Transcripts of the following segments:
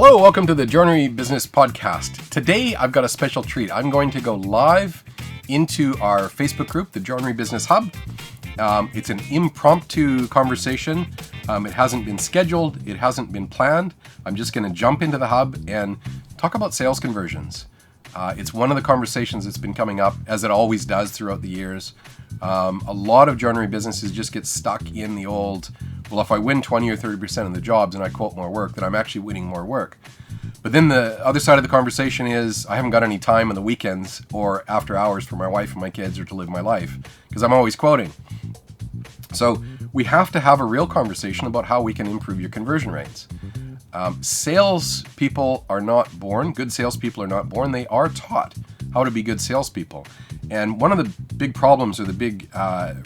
Hello, welcome to the Joinery Business Podcast. Today, I've got a special treat. I'm going to go live into our Facebook group, the Joinery Business Hub. It's an impromptu conversation. It hasn't been scheduled. It hasn't been planned. I'm just going to jump into the hub and talk about sales conversions. It's one of the conversations that's been coming up, as it always does throughout the years. A lot of joinery businesses just get stuck in the old, well, if I win 20 or 30% of the jobs and I quote more work, then I'm actually winning more work. But then the other side of the conversation is I haven't got any time on the weekends or after hours for my wife and my kids or to live my life because I'm always quoting. So we have to have a real conversation about how we can improve your conversion rates. Sales people are not born. Good salespeople are not born. They are taught how to be good salespeople. And one of the big problems or the big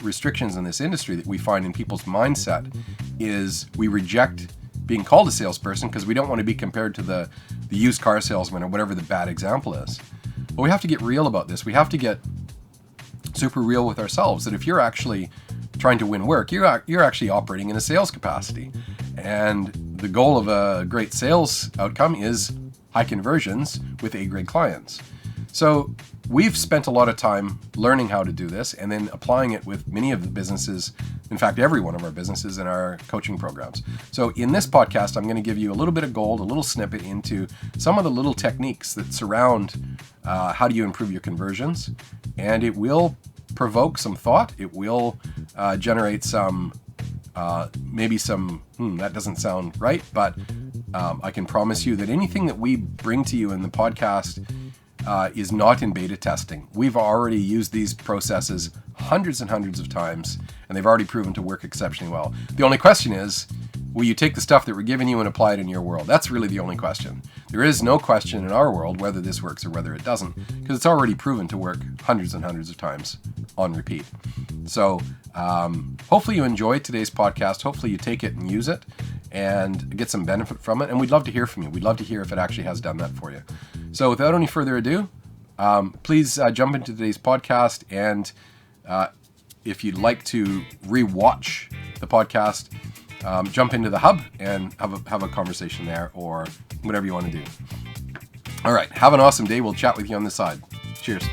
restrictions in this industry that we find in people's mindset is we reject being called a salesperson because we don't want to be compared to the used car salesman or whatever the bad example is. But we have to get real about this. We have to get super real with ourselves that if you're actually trying to win work, you're actually operating in a sales capacity. And the goal of a great sales outcome is high conversions with A-grade clients. So we've spent a lot of time learning how to do this and then applying it with many of the businesses, in fact, every one of our businesses in our coaching programs. So in this podcast, I'm going to give you a little bit of gold, a little snippet into some of the little techniques that surround how do you improve your conversions. And it will provoke some thought. It will generate some, maybe some, that doesn't sound right, but I can promise you that anything that we bring to you in the podcast is not in beta testing. We've already used these processes hundreds and hundreds of times, and they've already proven to work exceptionally well. The only question is, will you take the stuff that we're giving you and apply it in your world? That's really the only question. There is no question in our world whether this works or whether it doesn't, because it's already proven to work hundreds and hundreds of times on repeat. So hopefully you enjoy today's podcast. Hopefully you take it and use it and get some benefit from it. And we'd love to hear from you. We'd love to hear if it actually has done that for you. So without any further ado, please jump into today's podcast. And if you'd like to re-watch the podcast, jump into the hub and have a conversation there or whatever you want to do. All right. Have an awesome day. We'll chat with you on the side. Cheers.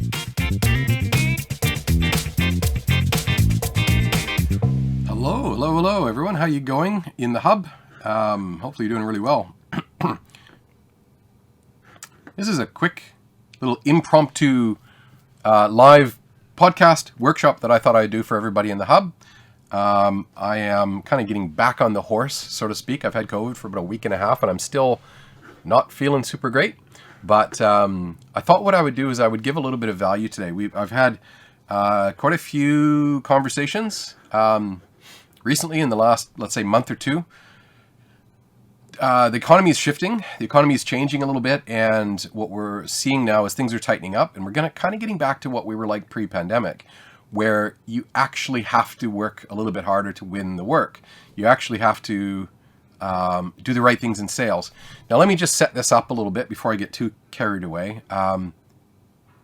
Hello, everyone. How you going in the hub? Hopefully you're doing really well. This is a quick little impromptu live podcast workshop that I thought I'd do for everybody in the hub. I am kind of getting back on the horse, so to speak. I've had COVID for about a week and a half, and I'm still not feeling super great. But I thought what I would do is I would give a little bit of value today. I've had quite a few conversations recently in the last, let's say, month or two. The economy is shifting. The economy is changing a little bit, and what we're seeing now is things are tightening up, and we're getting back to what we were like pre-pandemic, where you actually have to work a little bit harder to win the work. You actually have to do the right things in sales. Now, let me just set this up a little bit before I get too carried away.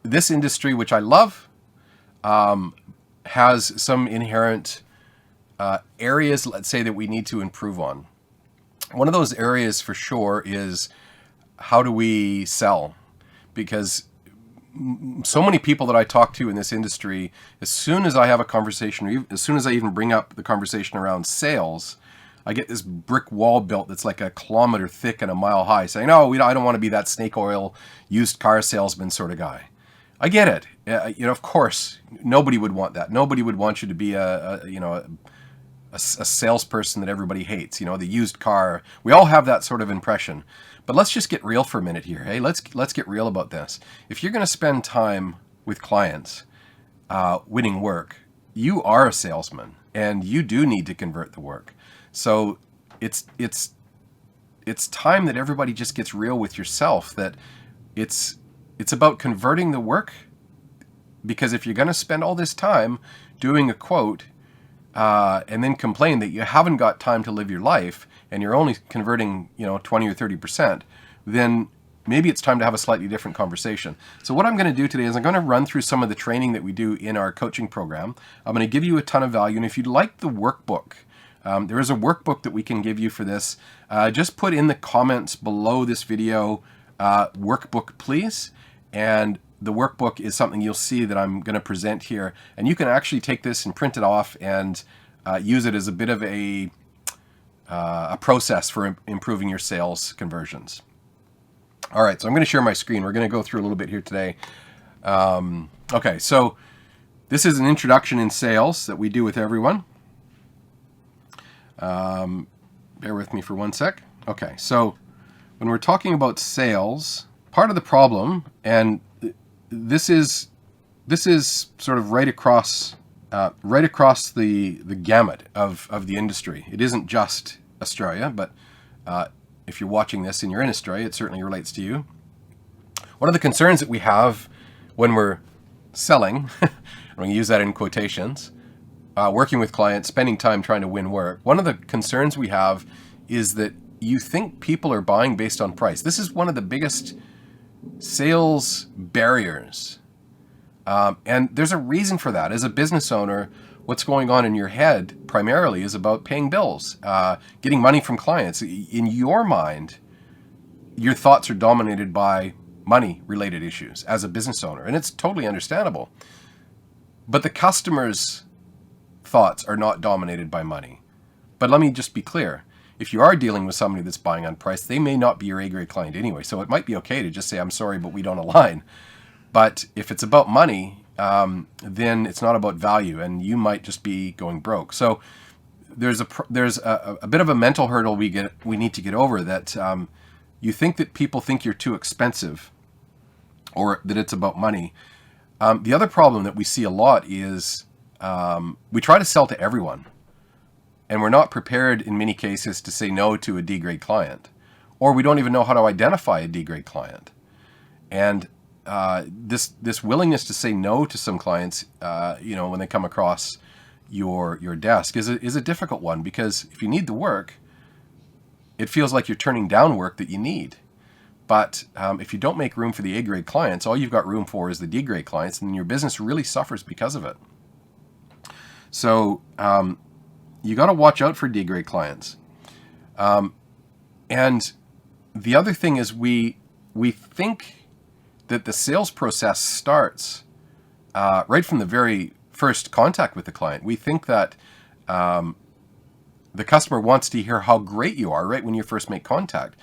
This industry, which I love, has some inherent areas, let's say, that we need to improve on. One of those areas for sure is how do we sell? Because so many people that I talk to in this industry, as soon as I have a conversation, or as soon as I even bring up the conversation around sales, I get this brick wall built that's like a kilometer thick and a mile high saying, no, I don't want to be that snake oil used car salesman sort of guy. I get it. Of course, nobody would want that. Nobody would want you to be a salesperson that everybody hates, the used car. We all have that sort of impression. But let's just get real for a minute here. Hey, let's get real about this. If you're going to spend time with clients winning work, you are a salesman and you do need to convert the work. So it's time that everybody just gets real with yourself, that it's about converting the work, because if you're going to spend all this time doing a quote and then complain that you haven't got time to live your life and you're only converting 20 or 30%, then maybe it's time to have a slightly different conversation. So what I'm going to do today is I'm going to run through some of the training that we do in our coaching program. I'm going to give you a ton of value, and if you'd like the workbook, There is a workbook that we can give you for this. Just put in the comments below this video, workbook please, and the workbook is something you'll see that I'm going to present here, and you can actually take this and print it off and use it as a bit of a process for improving your sales conversions. All right, so I'm going to share my screen. We're going to go through a little bit here today. Okay, so this is an introduction in sales that we do with everyone. Bear with me for one sec. Okay, so when we're talking about sales, part of the problem, and this is sort of right across the gamut of the industry. It isn't just Australia, but if you're watching this and you're in Australia, it certainly relates to you. One of the concerns that we have when we're selling, I'm going to use that in quotations, working with clients, spending time trying to win work, one of the concerns we have is that you think people are buying based on price. This is one of the biggest sales barriers. And there's a reason for that. As a business owner, what's going on in your head primarily is about paying bills, getting money from clients. In your mind, your thoughts are dominated by money-related issues as a business owner, and it's totally understandable. But the customer's thoughts are not dominated by money. But let me just be clear. If you are dealing with somebody that's buying on price, they may not be your A-grade client anyway, so it might be okay to just say, I'm sorry, but we don't align. But if it's about money, then it's not about value, and you might just be going broke. So there's a bit of a mental hurdle we need to get over, that you think that people think you're too expensive, or that it's about money. The other problem that we see a lot is we try to sell to everyone, and we're not prepared in many cases to say no to a D-grade client, or we don't even know how to identify a D-grade client. And this willingness to say no to some clients, when they come across your desk is a difficult one, because if you need the work, it feels like you're turning down work that you need. But if you don't make room for the A-grade clients, all you've got room for is the D-grade clients, and your business really suffers because of it. So you got to watch out for D-grade clients. And the other thing is we think that the sales process starts right from the very first contact with the client. We think that the customer wants to hear how great you are right when you first make contact.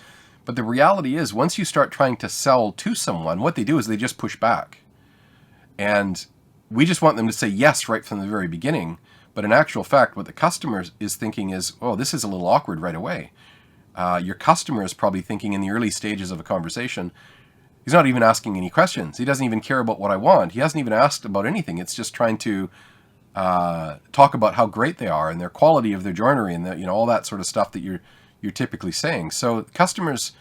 But the reality is, once you start trying to sell to someone, what they do is they just push back. And we just want them to say yes right from the very beginning. But in actual fact, what the customer is thinking is, oh, this is a little awkward right away. Your customer is probably thinking in the early stages of a conversation, he's not even asking any questions. He doesn't even care about what I want. He hasn't even asked about anything. It's just trying to talk about how great they are and their quality of their joinery and all that sort of stuff that you're typically saying. So customers,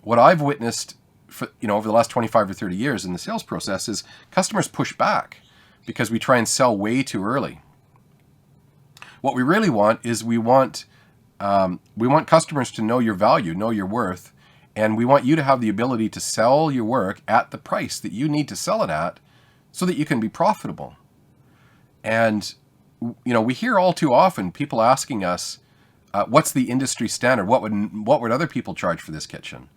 what I've witnessed for, over the last 25 or 30 years in the sales process is customers push back because we try and sell way too early. What we really want is we want customers to know your value, know your worth, and we want you to have the ability to sell your work at the price that you need to sell it at so that you can be profitable. And, we hear all too often people asking us, what's the industry standard? What would other people charge for this kitchen?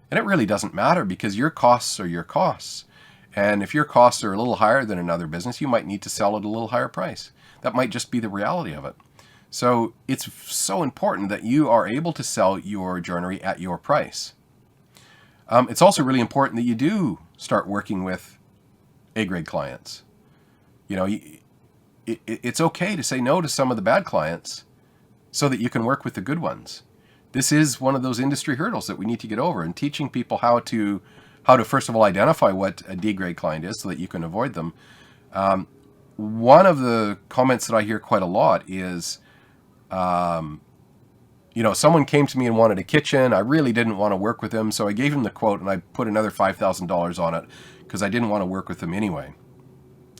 And it really doesn't matter, because your costs are your costs. And if your costs are a little higher than another business, you might need to sell at a little higher price. That might just be the reality of it. So it's so important that you are able to sell your joinery at your price. It's also really important that you do start working with A-grade clients. It's okay to say no to some of the bad clients so that you can work with the good ones. This is one of those industry hurdles that we need to get over, and teaching people how to first of all identify what a D-grade client is so that you can avoid them. One of the comments that I hear quite a lot is, someone came to me and wanted a kitchen. I really didn't want to work with him, so I gave him the quote and I put another $5,000 on it because I didn't want to work with him anyway.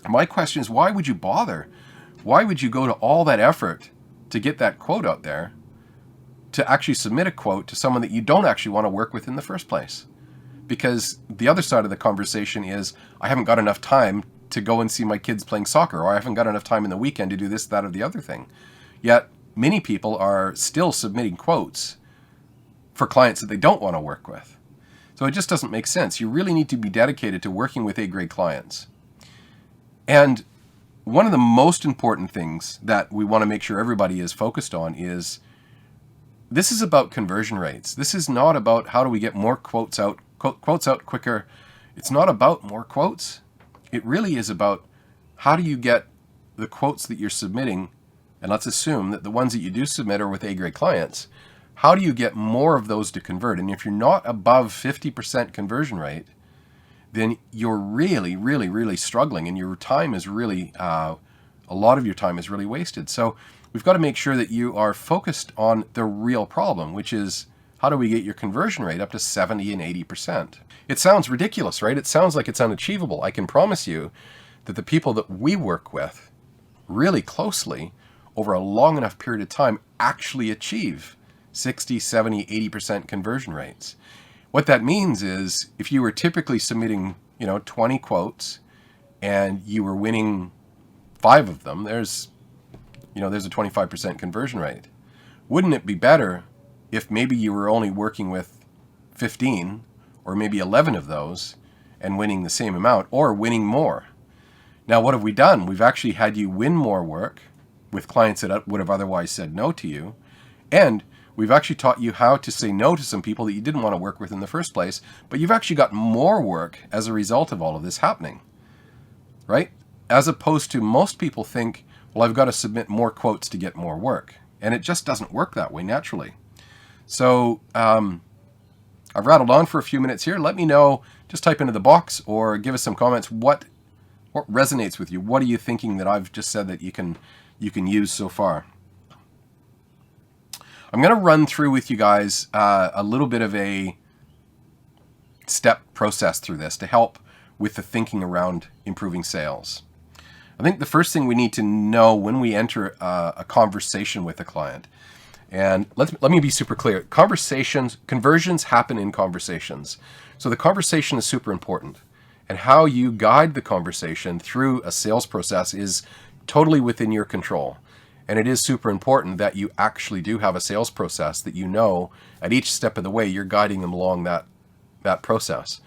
My question is, why would you bother? Why would you go to all that effort to get that quote out there, to actually submit a quote to someone that you don't actually want to work with in the first place? Because the other side of the conversation is, I haven't got enough time to go and see my kids playing soccer, or I haven't got enough time in the weekend to do this, that, or the other thing. Yet, many people are still submitting quotes for clients that they don't want to work with. So it just doesn't make sense. You really need to be dedicated to working with A-grade clients. And one of the most important things that we want to make sure everybody is focused on is this is about conversion rates. This is not about how do we get more quotes out quicker. It's not about more quotes. It really is about how do you get the quotes that you're submitting, and let's assume that the ones that you do submit are with A-grade clients. How do you get more of those to convert? And if you're not above 50% conversion rate, then you're really, really, really struggling, and your time is really, a lot of your time is really wasted. So we've got to make sure that you are focused on the real problem, which is how do we get your conversion rate up to 70 and 80%? It sounds ridiculous, right? It sounds like it's unachievable. I can promise you that the people that we work with really closely over a long enough period of time actually achieve 60, 70, 80% conversion rates. What that means is if you were typically submitting, 20 quotes and you were winning 5 of them, there's a 25% conversion rate. Wouldn't it be better if maybe you were only working with 15 or maybe 11 of those and winning the same amount or winning more? Now, what have we done? We've actually had you win more work with clients that would have otherwise said no to you. And we've actually taught you how to say no to some people that you didn't want to work with in the first place, but you've actually got more work as a result of all of this happening, right? As opposed to most people think, well, I've got to submit more quotes to get more work. And it just doesn't work that way naturally. So I've rattled on for a few minutes here. Let me know, just type into the box or give us some comments. What resonates with you? What are you thinking that I've just said that you can use so far? I'm going to run through with you guys a little bit of a step process through this to help with the thinking around improving sales. I think the first thing we need to know when we enter a conversation with a client, and let me be super clear, conversions happen in conversations. So the conversation is super important, and how you guide the conversation through a sales process is totally within your control. And it is super important that you actually do have a sales process that at each step of the way you're guiding them along that process.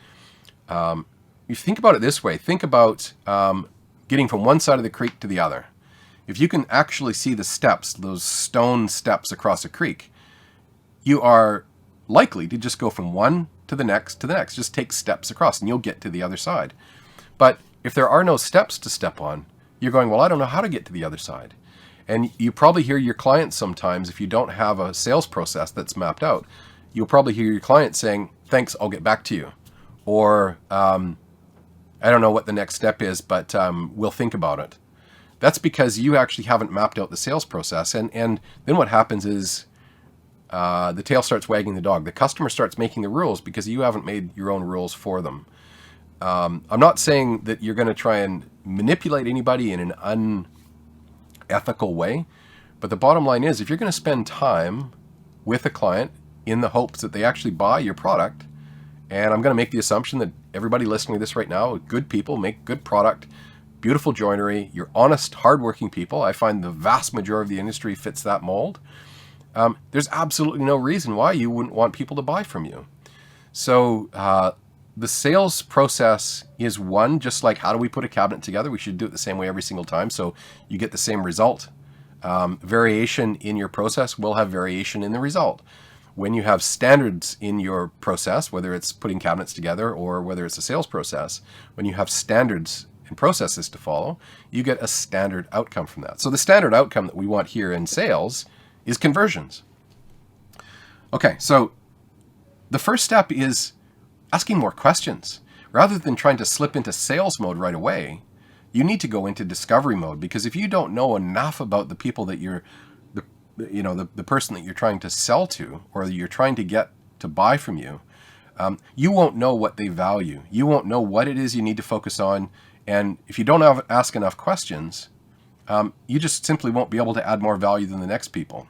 You think about it this way. Think about getting from one side of the creek to the other. If you can actually see the steps, those stone steps across a creek, you are likely to just go from one to the next to the next. Just take steps across and you'll get to the other side. But if there are no steps to step on, you're going, well, I don't know how to get to the other side. And you probably hear your clients sometimes, if you don't have a sales process that's mapped out, you'll probably hear your client saying, thanks, I'll get back to you. Or, I don't know what the next step is, but we'll think about it. That's because you actually haven't mapped out the sales process. And then what happens is the tail starts wagging the dog. The customer starts making the rules because you haven't made your own rules for them. I'm not saying that you're going to try and manipulate anybody in an unethical way, but the bottom line is if you're going to spend time with a client in the hopes that they actually buy your product, and I'm going to make the assumption that everybody listening to this right now, good people make good product, beautiful joinery, you're honest, hardworking people. I find the vast majority of the industry fits that mold. There's absolutely no reason why you wouldn't want people to buy from you. So the sales process is one, just like how do we put a cabinet together? We should do it the same way every single time so you get the same result. Variation in your process will have variation in the result. When you have standards in your process, whether it's putting cabinets together or whether it's a sales process, when you have standards and processes to follow, you get a standard outcome from that. So the standard outcome that we want here in sales is conversions. Okay, so the first step is asking more questions. Rather than trying to slip into sales mode right away, you need to go into discovery mode, because if you don't know enough about the people that the person that you're trying to sell to or you're trying to get to buy from you, you won't know what they value. You won't know what it is you need to focus on. And if you don't ask enough questions, you just simply won't be able to add more value than the next people.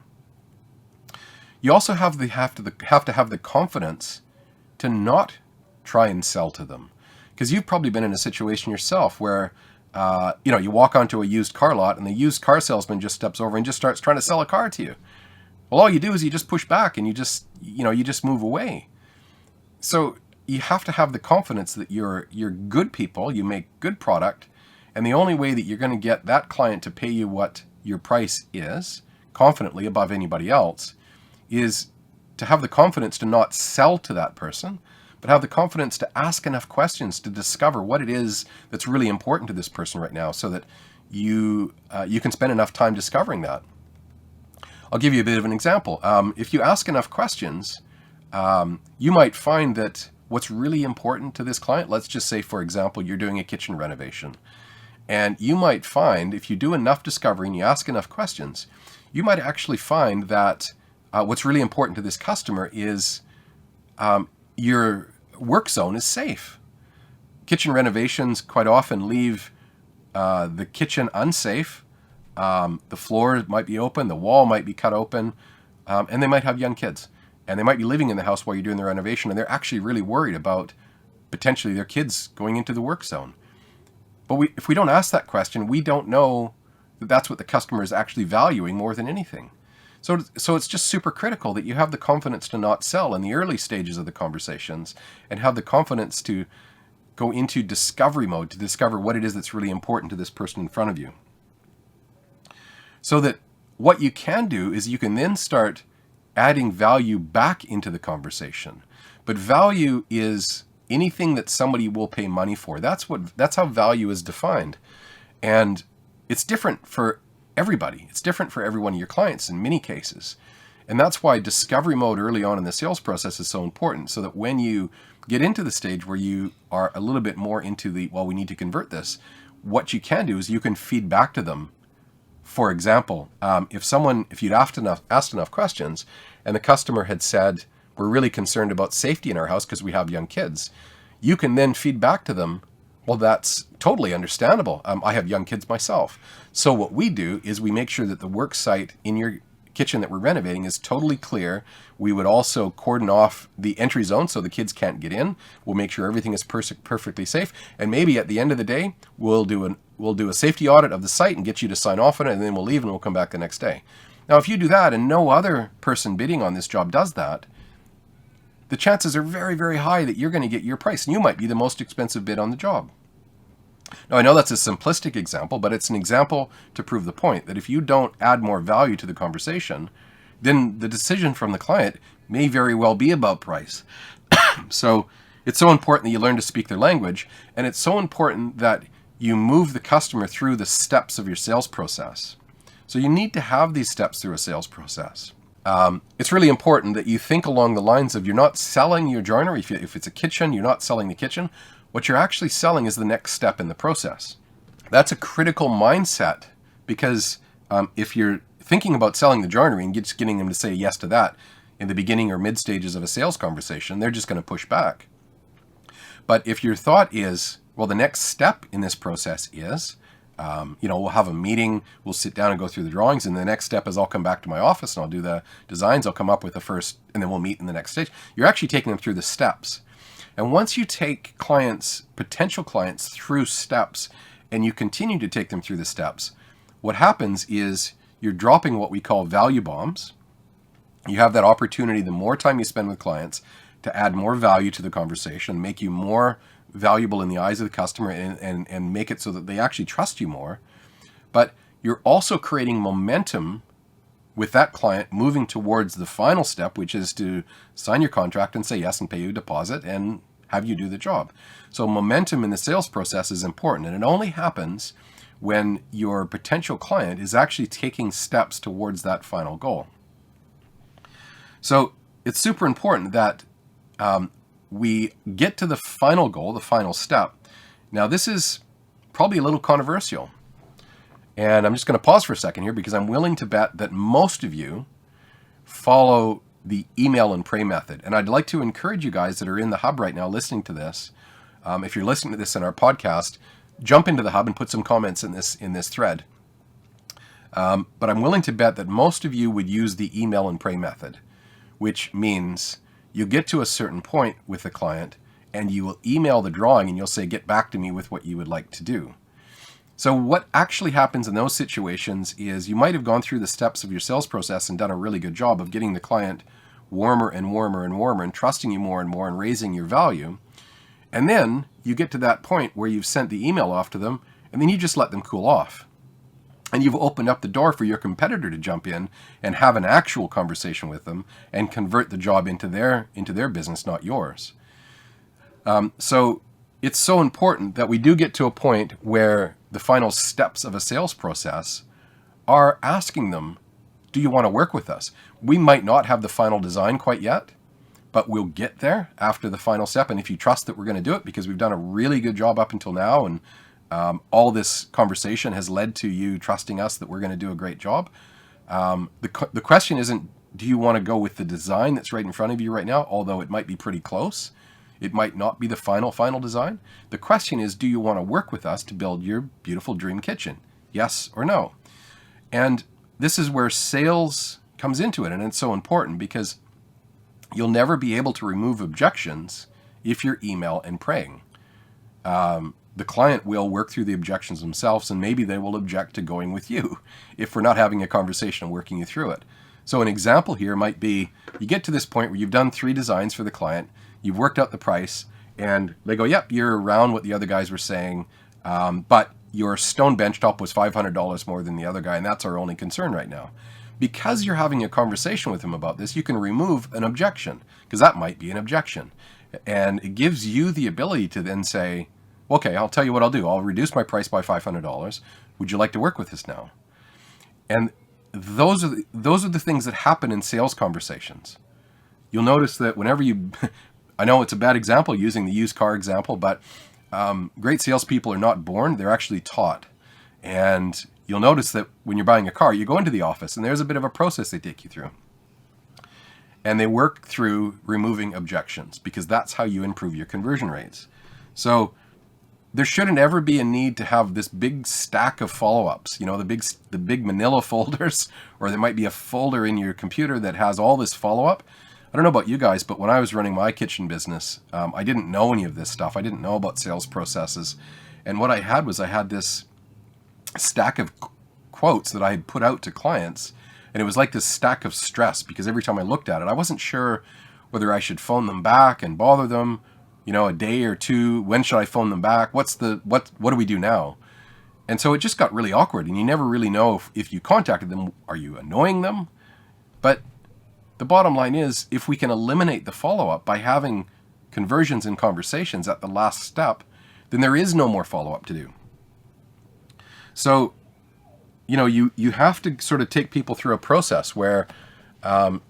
You also have to have the confidence to not try and sell to them, because you've probably been in a situation yourself where you walk onto a used car lot and the used car salesman just steps over and just starts trying to sell a car to you. Well, all you do is you just push back and you just move away. So you have to have the confidence that you're good people, you make good product, and the only way that you're going to get that client to pay you what your price is, confidently above anybody else, is to have the confidence to not sell to that person, but have the confidence to ask enough questions to discover what it is that's really important to this person right now, so that you can spend enough time discovering that. I'll give you a bit of an example. If you ask enough questions, you might find that what's really important to this client, let's just say, for example, you're doing a kitchen renovation. And you might find, if you do enough discovery and you ask enough questions, you might actually find that what's really important to this customer is your work zone is safe. Kitchen renovations quite often leave the kitchen unsafe. The floor might be open, the wall might be cut open, and they might have young kids. And they might be living in the house while you're doing the renovation, and they're actually really worried about potentially their kids going into the work zone. But if we don't ask that question, we don't know that that's what the customer is actually valuing more than anything. So it's just super critical that you have the confidence to not sell in the early stages of the conversations, and have the confidence to go into discovery mode to discover what it is that's really important to this person in front of you. So that what you can do is you can then start adding value back into the conversation. But value is anything that somebody will pay money for. That's how value is defined. And it's different for everybody. It's different for every one of your clients in many cases. And that's why discovery mode early on in the sales process is so important, so that when you get into the stage where you are a little bit more into we need to convert this, what you can do is you can feed back to them. For example, if you'd asked enough questions and the customer had said, we're really concerned about safety in our house because we have young kids, you can then feed back to them, well, that's totally understandable. I have young kids myself. So what we do is we make sure that the work site in your kitchen that we're renovating is totally clear. We would also cordon off the entry zone so the kids can't get in. We'll make sure everything is perfectly safe. And maybe at the end of the day, we'll do a safety audit of the site and get you to sign off on it, and then we'll leave and we'll come back the next day. Now, if you do that and no other person bidding on this job does that, the chances are very, very high that you're going to get your price, and you might be the most expensive bid on the job. Now, I know that's a simplistic example, but it's an example to prove the point that if you don't add more value to the conversation, then the decision from the client may very well be about price. So it's so important that you learn to speak their language, and it's so important that you move the customer through the steps of your sales process. So you need to have these steps through a sales process. It's really important that you think along the lines of, you're not selling your joinery. If it's a kitchen, you're not selling the kitchen. What you're actually selling is the next step in the process. That's a critical mindset, because if you're thinking about selling the joinery and just getting them to say yes to that in the beginning or mid stages of a sales conversation, they're just going to push back. But if your thought is, well, the next step in this process is, we'll have a meeting, we'll sit down and go through the drawings, and the next step is I'll come back to my office and I'll do the designs, I'll come up with the first, and then we'll meet in the next stage. You're actually taking them through the steps. And once you take potential clients through steps, and you continue to take them through the steps, what happens is you're dropping what we call value bombs. You have that opportunity, the more time you spend with clients, to add more value to the conversation, make you more valuable in the eyes of the customer, and make it so that they actually trust you more. But you're also creating momentum with that client moving towards the final step, which is to sign your contract and say yes and pay you a deposit and have you do the job. So momentum in the sales process is important, and it only happens when your potential client is actually taking steps towards that final goal. So it's super important that we get to the final goal, the final step. Now, this is probably a little controversial. And I'm just going to pause for a second here, because I'm willing to bet that most of you follow the email and pray method. And I'd like to encourage you guys that are in the hub right now listening to this, if you're listening to this in our podcast, jump into the hub and put some comments in this thread. But I'm willing to bet that most of you would use the email and pray method, which means you get to a certain point with the client and you will email the drawing and you'll say, get back to me with what you would like to do. So what actually happens in those situations is you might have gone through the steps of your sales process and done a really good job of getting the client warmer and warmer and warmer and trusting you more and more and raising your value. And then you get to that point where you've sent the email off to them and then you just let them cool off. And you've opened up the door for your competitor to jump in and have an actual conversation with them and convert the job into their business, not yours. So it's so important that we do get to a point where the final steps of a sales process are asking them, do you want to work with us? We might not have the final design quite yet, but we'll get there after the final step. And if you trust that we're going to do it because we've done a really good job up until now, and all this conversation has led to you trusting us that we're going to do a great job. The question isn't, do you want to go with the design that's right in front of you right now, although it might be pretty close. It might not be the final design. The question is, do you want to work with us to build your beautiful dream kitchen? Yes or no? And this is where sales comes into it. And it's so important because you'll never be able to remove objections if you're email and praying. The client will work through the objections themselves, and maybe they will object to going with you if we're not having a conversation and working you through it. So an example here might be, you get to this point where you've done 3 designs for the client, you've worked out the price, and they go, yep, you're around what the other guys were saying, but your stone benchtop was $500 more than the other guy, and that's our only concern right now. Because you're having a conversation with them about this, you can remove an objection, because that might be an objection. And it gives you the ability to then say, okay, I'll tell you what I'll do. I'll reduce my price by $500. Would you like to work with us now? And those are the things that happen in sales conversations. You'll notice that whenever you, I know it's a bad example using the used car example, but great salespeople are not born, they're actually taught. And you'll notice that when you're buying a car, you go into the office and there's a bit of a process they take you through. And they work through removing objections because that's how you improve your conversion rates. So there shouldn't ever be a need to have this big stack of follow-ups, you know, the big manila folders, or there might be a folder in your computer that has all this follow-up. I don't know about you guys, but when I was running my kitchen business, I didn't know any of this stuff. I didn't know about sales processes. And what I had this stack of quotes that I had put out to clients, and it was like this stack of stress because every time I looked at it, I wasn't sure whether I should phone them back and bother them, you know, a day or two. When should I phone them back? What do we do now? And so it just got really awkward, and you never really know if you contacted them, are you annoying them? But the bottom line is, if we can eliminate the follow-up by having conversions and conversations at the last step, then there is no more follow-up to do. So, you know, you have to sort of take people through a process where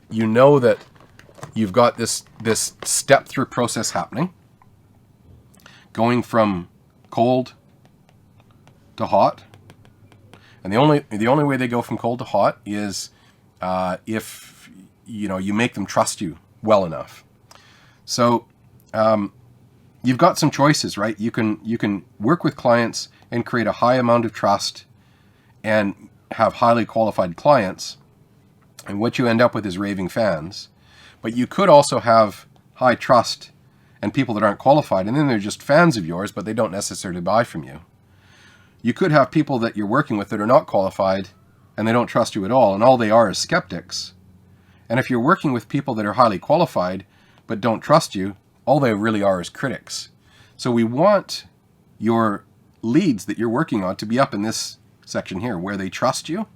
you know that you've got this step through process happening, going from cold to hot. And the only way they go from cold to hot is if you make them trust you well enough. So you've got some choices, right? You can work with clients and create a high amount of trust and have highly qualified clients, and what you end up with is raving fans. But you could also have high trust and people that aren't qualified, and then they're just fans of yours, but they don't necessarily buy from you. You could have people that you're working with that are not qualified and they don't trust you at all, and all they are is skeptics. And if you're working with people that are highly qualified but don't trust you, all they really are is critics. So we want your leads that you're working on to be up in this section here where they trust you,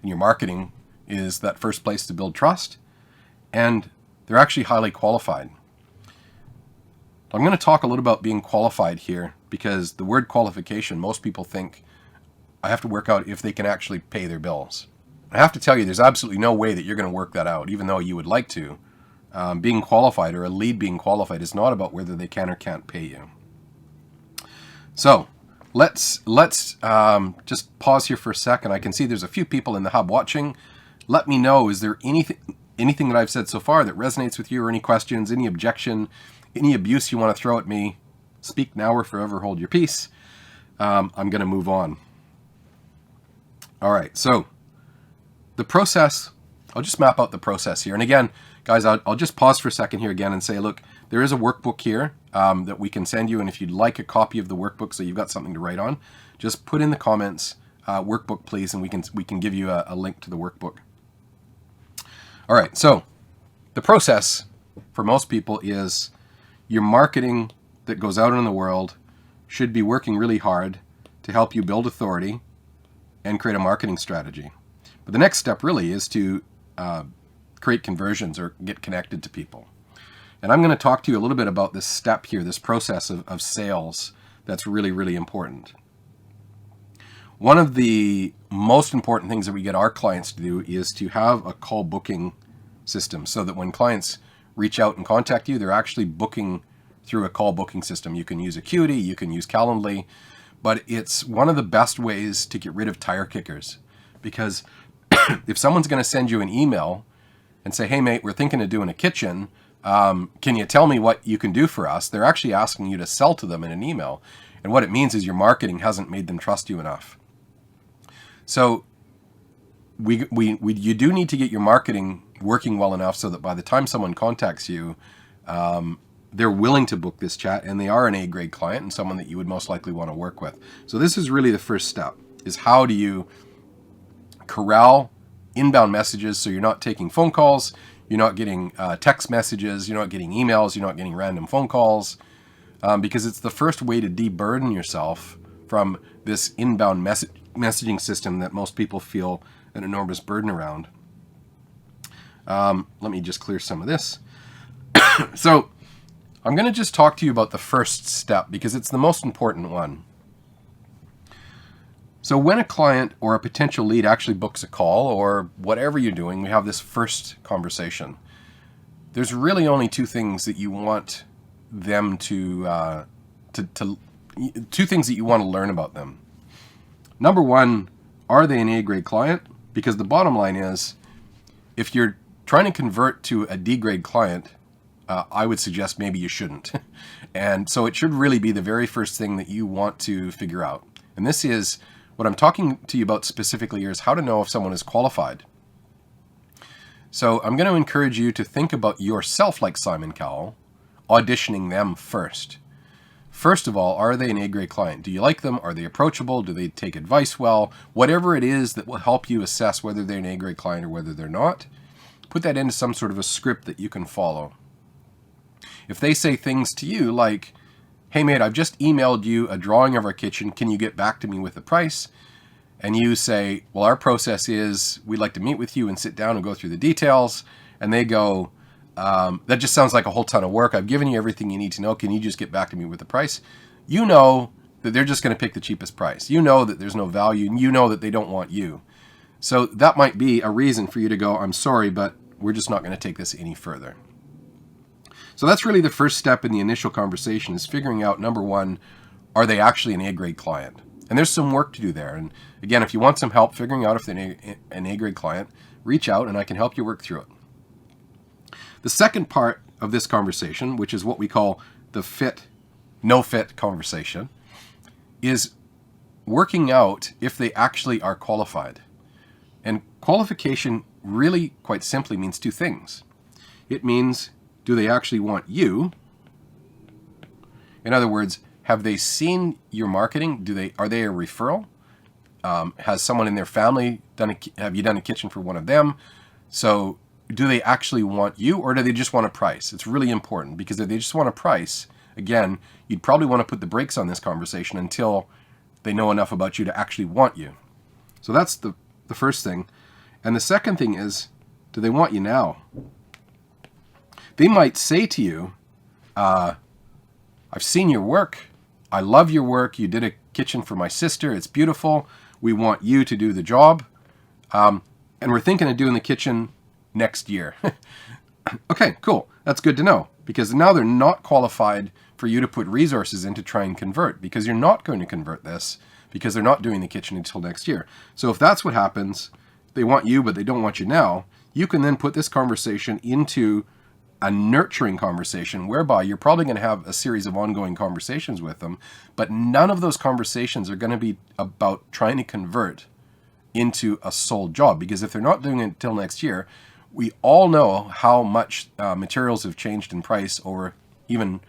and your marketing is that first place to build trust, and they're actually highly qualified. I'm going to talk a little about being qualified here because the word qualification, most people think I have to work out if they can actually pay their bills. I have to tell you, there's absolutely no way that you're going to work that out, even though you would like to. Being qualified, or a lead being qualified, is not about whether they can or can't pay you. So let's just pause here for a second. I can see there's a few people in the hub watching. Let me know, is there anything that I've said so far that resonates with you, or any questions, any objection, any abuse you want to throw at me? Speak now or forever hold your peace. I'm going to move on. All right, so the process, I'll just map out the process here. And again, guys, I'll just pause for a second here again and say, look, there is a workbook here that we can send you. And if you'd like a copy of the workbook so you've got something to write on, just put in the comments, workbook please, and we can give you a link to the workbook. All right, so the process for most people is your marketing that goes out in the world should be working really hard to help you build authority and create a marketing strategy. But the next step really is to create conversions or get connected to people. And I'm going to talk to you a little bit about this step here, this process of sales that's really, really important. One of the most important things that we get our clients to do is to have a call booking system so that when clients reach out and contact you, they're actually booking through a call booking system. You can use Acuity, you can use Calendly, but it's one of the best ways to get rid of tire kickers. Because if someone's going to send you an email and say, hey mate, we're thinking of doing a kitchen, can you tell me what you can do for us? They're actually asking you to sell to them in an email. And what it means is your marketing hasn't made them trust you enough. So you do need to get your marketing working well enough so that by the time someone contacts you, they're willing to book this chat and they are an A-grade client and someone that you would most likely want to work with. So this is really the first step, is how do you corral inbound messages so you're not taking phone calls, you're not getting text messages, you're not getting emails, you're not getting random phone calls, because it's the first way to deburden yourself from this inbound messaging system that most people feel an enormous burden around. Let me just clear some of this. So I'm going to just talk to you about the first step because it's the most important one. So when a client or a potential lead actually books a call or whatever you're doing, we have this first conversation. There's really only two things that you want them two things that you want to learn about them. Number one, are they an A-grade client? Because the bottom line is, if you're trying to convert to a D-grade client, I would suggest maybe you shouldn't. And so it should really be the very first thing that you want to figure out. And this is, what I'm talking to you about specifically here is how to know if someone is qualified. So I'm going to encourage you to think about yourself like Simon Cowell, auditioning them first. First of all, are they an A-grade client? Do you like them? Are they approachable? Do they take advice well? Whatever it is that will help you assess whether they're an A-grade client or whether they're not, put that into some sort of a script that you can follow. If they say things to you like, hey mate, I've just emailed you a drawing of our kitchen, can you get back to me with the price? And you say, well, our process is we'd like to meet with you and sit down and go through the details. And they go, that just sounds like a whole ton of work. I've given you everything you need to know. Can you just get back to me with the price? You know that they're just going to pick the cheapest price. You know that there's no value. You know that they don't want you. So that might be a reason for you to go, I'm sorry, but we're just not going to take this any further. So that's really the first step in the initial conversation, is figuring out, number one, are they actually an A-grade client? And there's some work to do there. And again, if you want some help figuring out if they're an A-grade client, reach out and I can help you work through it. The second part of this conversation, which is what we call the no-fit conversation, is working out if they actually are qualified. And qualification really, quite simply, means two things. It means, do they actually want you? In other words, have they seen your marketing? Are they a referral? Has someone in their family have you done a kitchen for one of them? So do they actually want you, or do they just want a price? It's really important, because if they just want a price, again, you'd probably want to put the brakes on this conversation until they know enough about you to actually want you. So that's the first thing. And the second thing is, do they want you now? They might say to you, I've seen your work. I love your work. You did a kitchen for my sister. It's beautiful. We want you to do the job. And we're thinking of doing the kitchen next year. Okay, cool. That's good to know, because now they're not qualified for you to put resources in to try and convert, because you're not going to convert this because they're not doing the kitchen until next year. So if that's what happens, they want you, but they don't want you now, you can then put this conversation into a nurturing conversation whereby you're probably going to have a series of ongoing conversations with them, but none of those conversations are going to be about trying to convert into a sold job, because if they're not doing it until next year, we all know how much materials have changed in price over even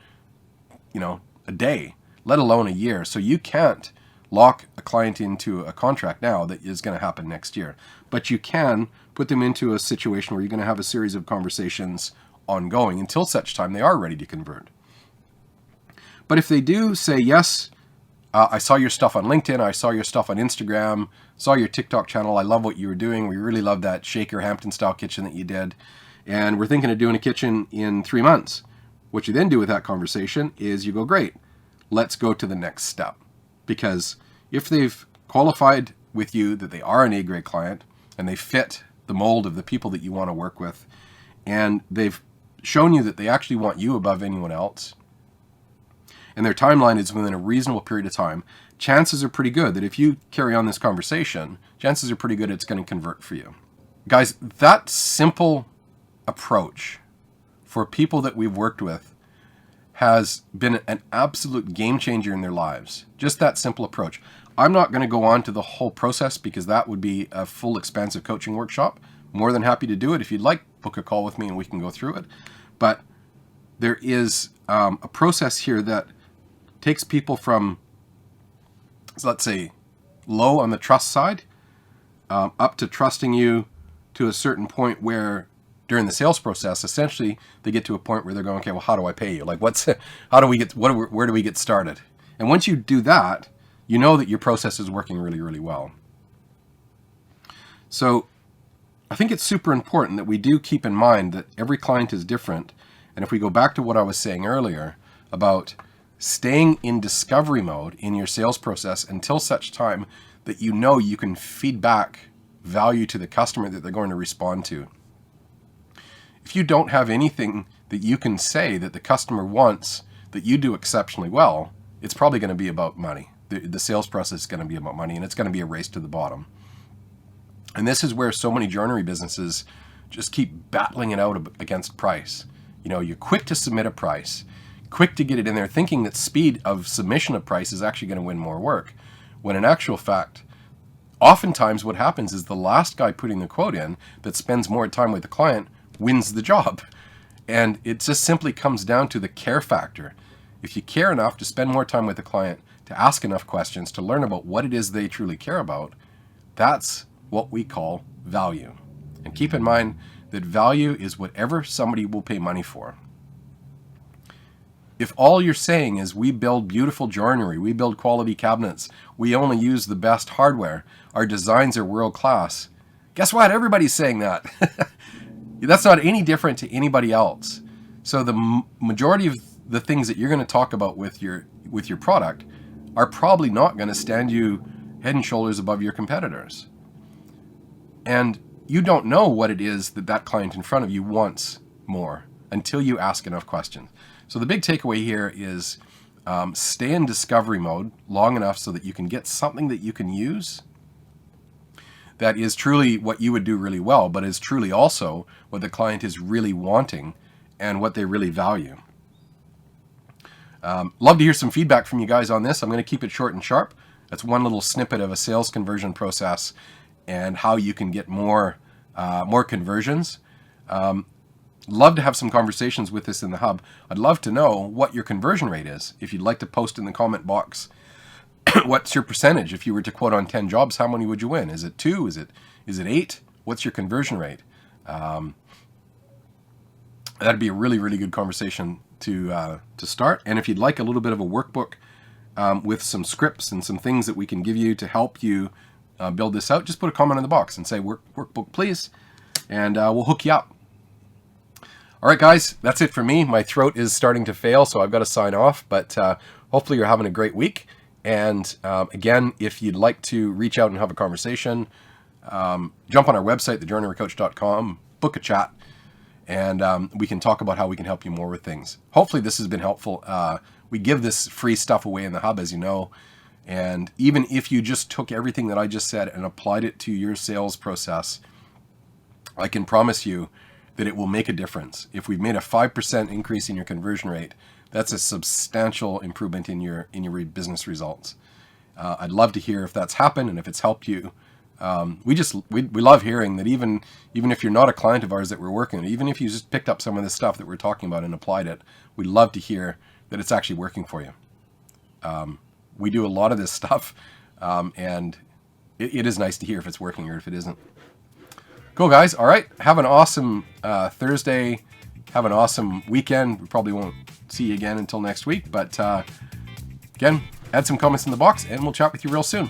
a day, let alone a year. So you can't lock a client into a contract now that is going to happen next year. But you can put them into a situation where you're going to have a series of conversations ongoing until such time they are ready to convert. But if they do say, yes, I saw your stuff on LinkedIn, I saw your stuff on Instagram, saw your TikTok channel, I love what you were doing, we really love that Shaker Hampton style kitchen that you did, and we're thinking of doing a kitchen in 3 months. What you then do with that conversation is you go, great, let's go to the next step. Because if they've qualified with you that they are an A-grade client and they fit the mold of the people that you want to work with, and they've shown you that they actually want you above anyone else, and their timeline is within a reasonable period of time, chances are pretty good that if you carry on this conversation, chances are pretty good it's going to convert for you. Guys, that simple approach for people that we've worked with has been an absolute game changer in their lives. Just that simple approach. I'm not going to go on to the whole process because that would be a full expansive coaching workshop. More than happy to do it. If you'd like, book a call with me and we can go through it. But there is a process here that takes people from, let's say, low on the trust side, up to trusting you to a certain point where during the sales process, essentially they get to a point where they're going, okay, well, how do I pay you? Like, where do we get started? And once you do that, you know that your process is working really, really well. So I think it's super important that we do keep in mind that every client is different. And if we go back to what I was saying earlier about staying in discovery mode in your sales process until such time that you know you can feed back value to the customer that they're going to respond to. If you don't have anything that you can say that the customer wants that you do exceptionally well, it's probably going to be about money. The sales process is going to be about money, and it's going to be a race to the bottom. And this is where so many joinery businesses just keep battling it out against price. You're quick to submit a price, quick to get it in there, thinking that speed of submission of price is actually going to win more work. When in actual fact, oftentimes what happens is the last guy putting the quote in that spends more time with the client wins the job. And it just simply comes down to the care factor. If you care enough to spend more time with the client, to ask enough questions, to learn about what it is they truly care about, that's what we call value. And keep in mind that value is whatever somebody will pay money for. If all you're saying is we build beautiful joinery, we build quality cabinets, we only use the best hardware, our designs are world class, guess what? Everybody's saying that. That's not any different to anybody else. So the majority of the things that you're going to talk about with your product are probably not going to stand you head and shoulders above your competitors. And you don't know what it is that client in front of you wants more until you ask enough questions. So the big takeaway here is stay in discovery mode long enough so that you can get something that you can use that is truly what you would do really well, but is truly also what the client is really wanting and what they really value. Love to hear some feedback from you guys on this. I'm going to keep it short and sharp. That's one little snippet of a sales conversion process and how you can get more conversions. Love to have some conversations with this in the hub. I'd love to know what your conversion rate is. If you'd like to post in the comment box, what's your percentage? If you were to quote on 10 jobs, how many would you win? Is it 2? Is it 8? What's your conversion rate? That'd be a really, really good conversation to start. And if you'd like a little bit of a workbook with some scripts and some things that we can give you to help you build this out, just put a comment in the box and say workbook, please, and we'll hook you up. All right, guys, that's it for me. My throat is starting to fail, so I've got to sign off, but hopefully you're having a great week. And again, if you'd like to reach out and have a conversation, jump on our website, thejoinerycoach.com, book a chat, and we can talk about how we can help you more with things. Hopefully this has been helpful. We give this free stuff away in the hub, as you know, and even if you just took everything that I just said and applied it to your sales process, I can promise you that it will make a difference. If we've made a 5% increase in your conversion rate, that's a substantial improvement in your business results. I'd love to hear if that's happened and if it's helped you. We love hearing that even if you're not a client of ours that we're working with, even if you just picked up some of the stuff that we're talking about and applied it, we'd love to hear that it's actually working for you. We do a lot of this stuff, and it is nice to hear if it's working or if it isn't. Cool, guys. All right. Have an awesome Thursday. Have an awesome weekend. We probably won't see you again until next week, but again, add some comments in the box and we'll chat with you real soon.